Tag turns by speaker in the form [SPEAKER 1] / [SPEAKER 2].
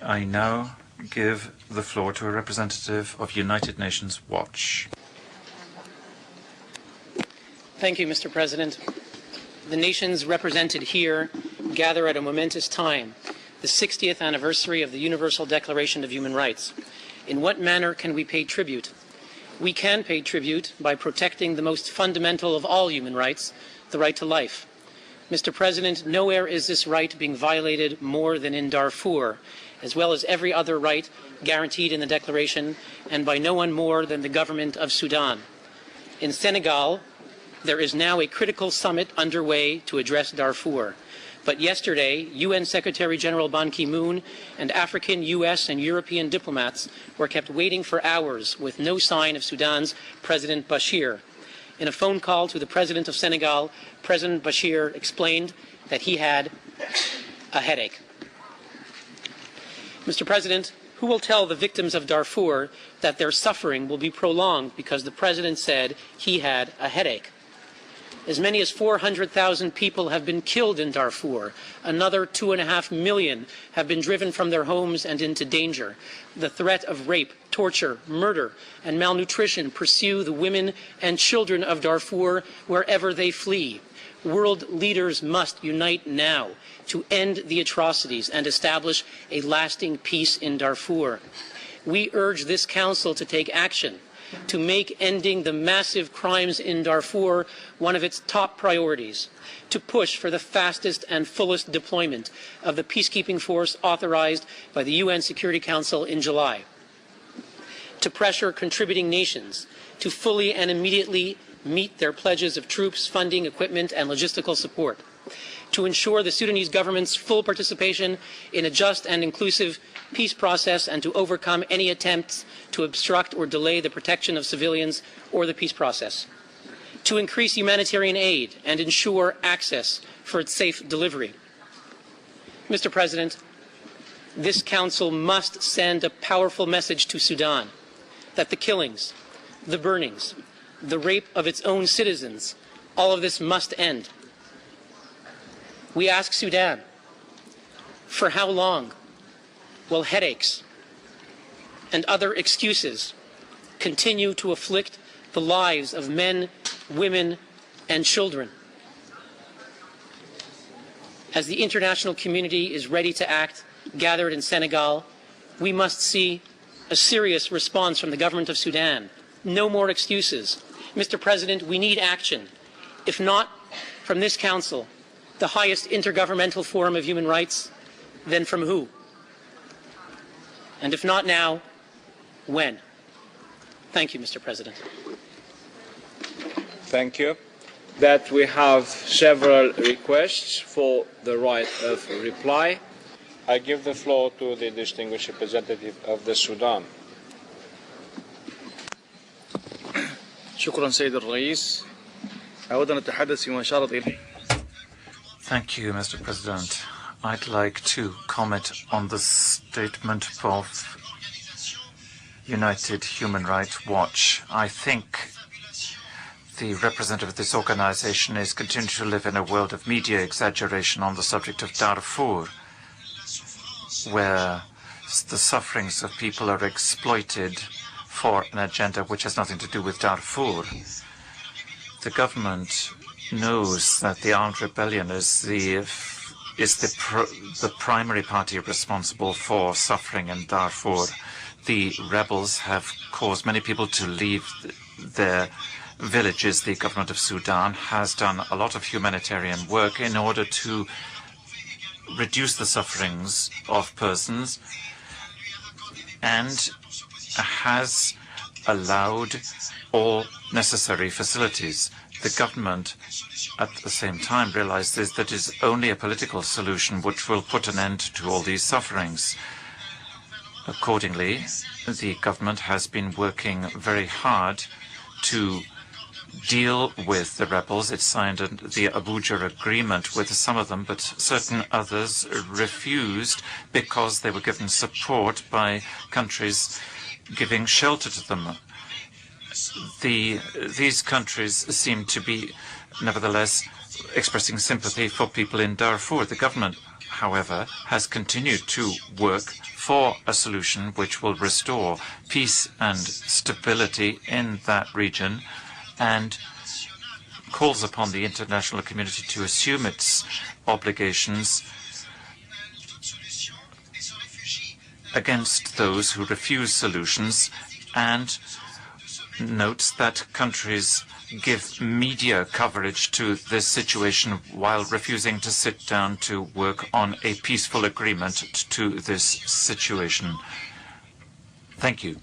[SPEAKER 1] I now give the floor to a representative of United Nations Watch.
[SPEAKER 2] Thank you, Mr. President. The nations represented here gather at a momentous time, the 60th anniversary of the Universal Declaration of Human Rights. In what manner can we pay tribute? We can pay tribute by protecting the most fundamental of all human rights, the right to life. Mr. President, nowhere is this right being violated more than in Darfur, as well as every other right guaranteed in the Declaration, and by no one more than the government of Sudan. In Senegal, there is now a critical summit underway to address Darfur. But yesterday, UN Secretary General Ban Ki-moon and African, US, and European diplomats were kept waiting for hours with no sign of Sudan's President Bashir. In a phone call to the President of Senegal, President Bashir explained that he had a headache. Mr. President, who will tell the victims of Darfur that their suffering will be prolonged because the President said he had a headache? As many as 400,000 people have been killed in Darfur. Another 2.5 million have been driven from their homes and into danger. The threat of rape, torture, murder, and malnutrition pursue the women and children of Darfur wherever they flee. World leaders must unite now to end the atrocities and establish a lasting peace in Darfur. We urge this Council to take action to make ending the massive crimes in Darfur one of its top priorities, to push for the fastest and fullest deployment of the peacekeeping force authorized by the UN Security Council in July, to pressure contributing nations to fully and immediately meet their pledges of troops, funding, equipment, and logistical support, to ensure the Sudanese government's full participation in a just and inclusive peace process, and to overcome any attempts to obstruct or delay the protection of civilians or the peace process, to increase humanitarian aid and ensure access for its safe delivery. Mr. President, this Council must send a powerful message to Sudan that the killings, the burnings, the rape of its own citizens, all of this must end. We ask Sudan, for how long will headaches and other excuses continue to afflict the lives of men, women, and children? As the international community is ready to act, gathered in Senegal, we must see a serious response from the government of Sudan. No more excuses. Mr. President, we need action. If not from this Council, the highest intergovernmental forum of human rights, then from who? And if not now, when? Thank you, Mr. President.
[SPEAKER 3] Thank you. That we have several requests for the right of reply. I give the floor to the distinguished representative of the Sudan.
[SPEAKER 4] شكرا سيد الرئيس. أود أن أتحدث فيما أشارت إليه.
[SPEAKER 1] Thank you, Mr. President. I'd like to comment on the statement of United Human Rights Watch. I think the representative of this organization is continuing to live in a world of media exaggeration on the subject of Darfur, where the sufferings of people are exploited for an agenda which has nothing to do with Darfur. The government knows that the armed rebellion is the primary party responsible for suffering in Darfur. The rebels have caused many people to leave their villages. The government of Sudan has done a lot of humanitarian work in order to reduce the sufferings of persons and has allowed all necessary facilities. The government, at the same time, realizes that it is only a political solution which will put an end to all these sufferings. Accordingly, the government has been working very hard to deal with the rebels. It signed the Abuja agreement with some of them, but certain others refused because they were given support by countries giving shelter to them. These countries seem to be, nevertheless, expressing sympathy for people in Darfur. The government, however, has continued to work for a solution which will restore peace and stability in that region, and calls upon the international community to assume its obligations against those who refuse solutions, and notes that countries give media coverage to this situation while refusing to sit down to work on a peaceful agreement to this situation. Thank you.